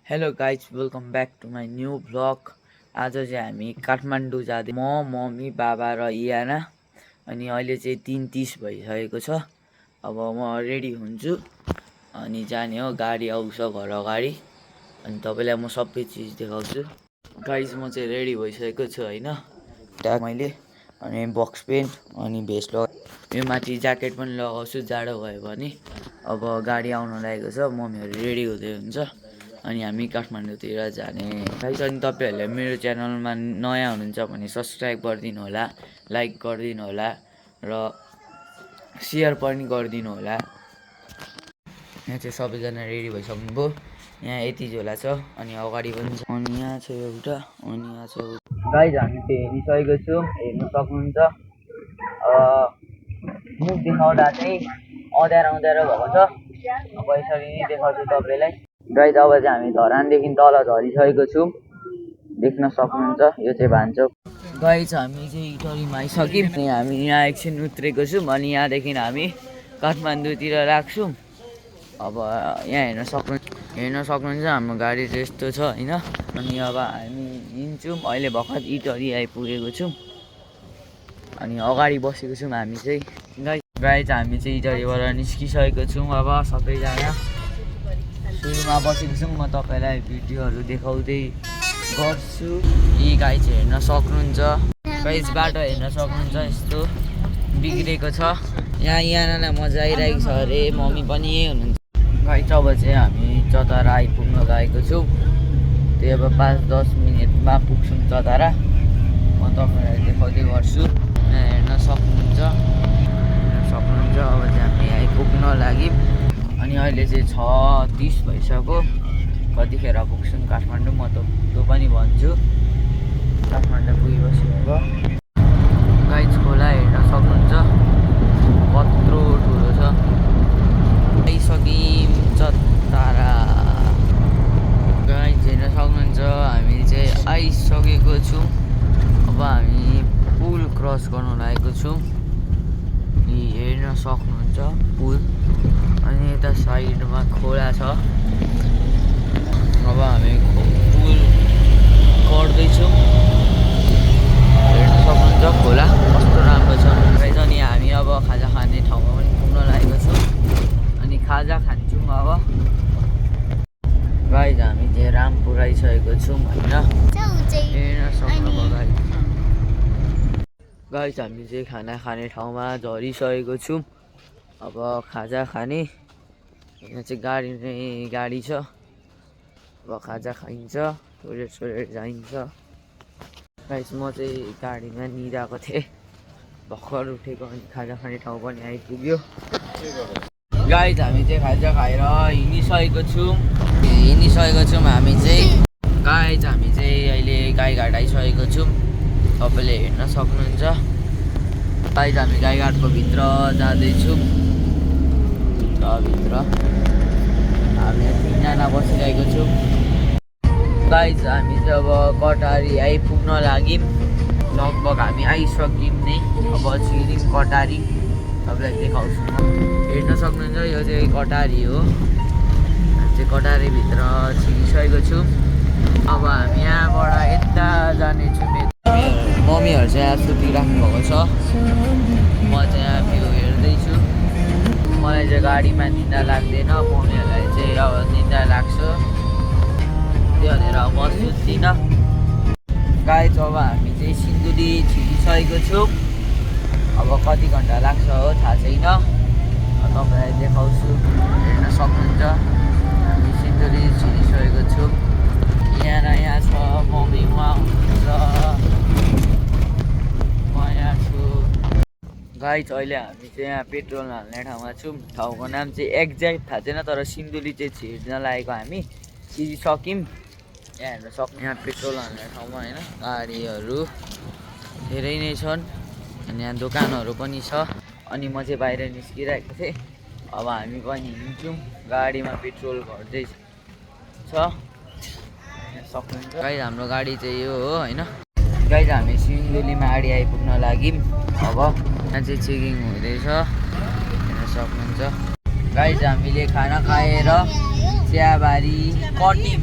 Hello guys welcome back to my new blog. आज चाहिँ हामी काठमाडौँ जाँदै म मम्मी बाबा र इयाना। अनि अहिले चाहिँ 3:30 भइसकेको छ। अब म रेडी हुन्छु अनि जाने हो। गाडी आउँछ घर अगाडि अनि तपाईँलाई म सबै चिज देखाउँछु। गाइज म चाहिँ रेडी भइसकेको छु होइन। मैले अनि बक्स पेन्ट अनि भेस्ट यो माथि ज्याकेट पनि लगाउँछु जाडो भयो भने। अब गाडी आउन लागेको छ, मम्मीहरू रेडी हुँदै हुन्छ अनि हामी काठमाडौँतिर जाने। गाइस अनि तपाईँहरूले मेरो च्यानलमा नयाँ हुनुहुन्छ भने सब्सक्राइब गरिदिनु होला, लाइक गरिदिनु होला र सेयर पनि गरिदिनु होला। यहाँ चाहिँ सबैजना रेडी भइसक्नुभयो। यहाँ यति झोला छ अनि अगाडि पनि छ अनि यहाँ छ एउटा अनि यहाँ छ। गाइस हामी चाहिँ हेरिसकेको छु, हेर्नु सक्नुहुन्छ। मुख देखाउँदा चाहिँ अँध्यारो भएको छ। अब यसरी नै देखाउँछु तपाईँलाई। गाइस अब चाहिँ हामी धरानदेखि तल झरिसकेको छौँ, देख्न सक्नुहुन्छ। यो चाहिँ भान्चोक। गाइस हामी चाहिँ इटरीमा आइसक्यौँ अनि हामी यहाँ एकछिन उत्रेको छौँ अनि यहाँदेखि हामी काठमाडौँतिर लाग्छौँ। अब यहाँ हेर्न सक्नुहुन्छ हाम्रो गाडी चाहिँ यस्तो छ होइन। अनि अब हामी हिँड्छौँ। अहिले भर्खर इटरी आइपुगेको छौँ अनि अगाडि बसेको छौँ हामी चाहिँ। गाइस हामी चाहिँ इटरीबाट निस्किसकेको छौँ। अब सबैजना सुरुमा बसेको छौँ। म तपाईँलाई भिडियोहरू देखाउँदै गर्छु। यी गाइस हेर्न सक्नुहुन्छ। गाइस बाटो हेर्न सक्नुहुन्छ, यस्तो बिग्रेको छ। यहाँ यहाँलाई मजा आइरहेको छ अरे, मम्मी पनि यही हुनुहुन्छ। गाइस अब चाहिँ हामी चतरा आइपुग्न लागेको छौँ। त्यही अब 5-10 मिनटमा पुग्छौँ चतरा। म तपाईँलाई देखाउँदै गर्छु। यहाँ हेर्न सक्नुहुन्छ। अब चाहिँ हामी आइपुग्न लाग्यौँ अनि अहिले चाहिँ 6:30 भइसक्यो। कतिखेर पुग्छौँ काठमाडौँ म त्यो पनि भन्छु। काठमाडौँ पुगेपछि अब गाइस खोला हेर्न सक्नुहुन्छ, कत्रो ठुलो छ। आइसक्यौँ चतरा। गाइस हेर्न सक्नुहुन्छ, हामी चाहिँ आइसकेको छौँ। अब हामी पुल क्रस गर्न लागेको छौँ। हेर्न सक्नुहुन्छ पुल अनि यता साइडमा खोला छ। अब हामी पुल गर्दैछौँ। हेर्न सक्नुहुन्छ खोला कस्तो राम्रो छ। अनि हामी अब खाजा खाने ठाउँमा पनि पुग्न लागेको छौँ अनि खाजा खान्छौँ अब। गाइस हामी चाहिँ रामपुर आइसकेको छौँ होइन। हेर्न सक्नुभयो गाइस हामी चाहिँ खाना खाने ठाउँमा झरिसकेको छौँ। अब खाजा खाने यहाँ चाहिँ गाडी छ। अब खाजा खाइन्छ, टोइलेट जाइन्छ। गाइस म चाहिँ गाडीमा निदाएको थिएँ, भर्खर उठेको अनि खाजा खाने ठाउँ पनि आइपुग्यो। गाइस हामी चाहिँ खाजा खाएर हिँडिसकेको छौँ हामी चाहिँ। गाइस हामी चाहिँ अहिले गाईघाट आइसकेको छौँ, तपाईँले हेर्न सक्नुहुन्छ। गाइस हामी गाईघाटको भित्र जाँदैछौँ। भित्र हामी 3जना बसिरहेको छौँ। गाइस हामी चाहिँ अब कटारी आइपुग्न लाग्यौँ। लगभग हामी आइसक्यौँ नै। अब छिरिङ कटारी तपाईँलाई देखाउँछु। हेर्न सक्नुहुन्छ, यो चाहिँ कटारी हो। हामी चाहिँ कटारीभित्र छिरिसकेको छौँ। अब हामी यहाँबाट यता जानेछौँ। मम्मीहरू चाहिँ यहाँ सुतिराख्नु भएको छ। म चाहिँ यहाँ भ्यू हेर्दैछु। मलाई चाहिँ गाडीमा निन्दा लाग्दैन, मम्मीहरूलाई चाहिँ अब निन्दा लाग्छ, त्यो भनेर म सुत्दिनँ। गाइस अब हामी चाहिँ सिन्धुली छिरिसकेको छौँ। अब कति घन्टा लाग्छ हो थाहा छैन, तपाईँलाई देखाउँछु। हेर्न सक्नुहुन्छ हामी सिन्धुली छिरिसकेको छौँ। यहाँ छ मम्मी, उहाँ हुनुहुन्छ, म यहाँ छु। गाइस अहिले हामी चाहिँ यहाँ पेट्रोल हाल्ने ठाउँमा छौँ। ठाउँको नाम चाहिँ एक्ज्याक्ट थाहा छैन, तर सिन्धुली चाहिँ छिर्न लागेको हामी छिरिसक्यौँ। यहाँ हेर्न सक्नु, यहाँ पेट्रोल हाल्ने ठाउँमा होइन गाडीहरू धेरै नै छन् अनि यहाँ दोकानहरू पनि छ। अनि म चाहिँ बाहिर निस्किरहेको थिएँ। अब हामी पनि हिँड्छौँ, गाडीमा पेट्रोल घट्दै छ। सक्नुहुन्छ गाइस हाम्रो गाडी चाहिँ यो हो होइन। गाइस हामी सिन्धुलीमा गाडी आइपुग्न लाग्यौँ। अब यहाँ चाहिँ चेकिङ हुँदैछ, हेर्न सक्नुहुन्छ। गाइस हामीले खाना खाएर चियाबारी कटिङ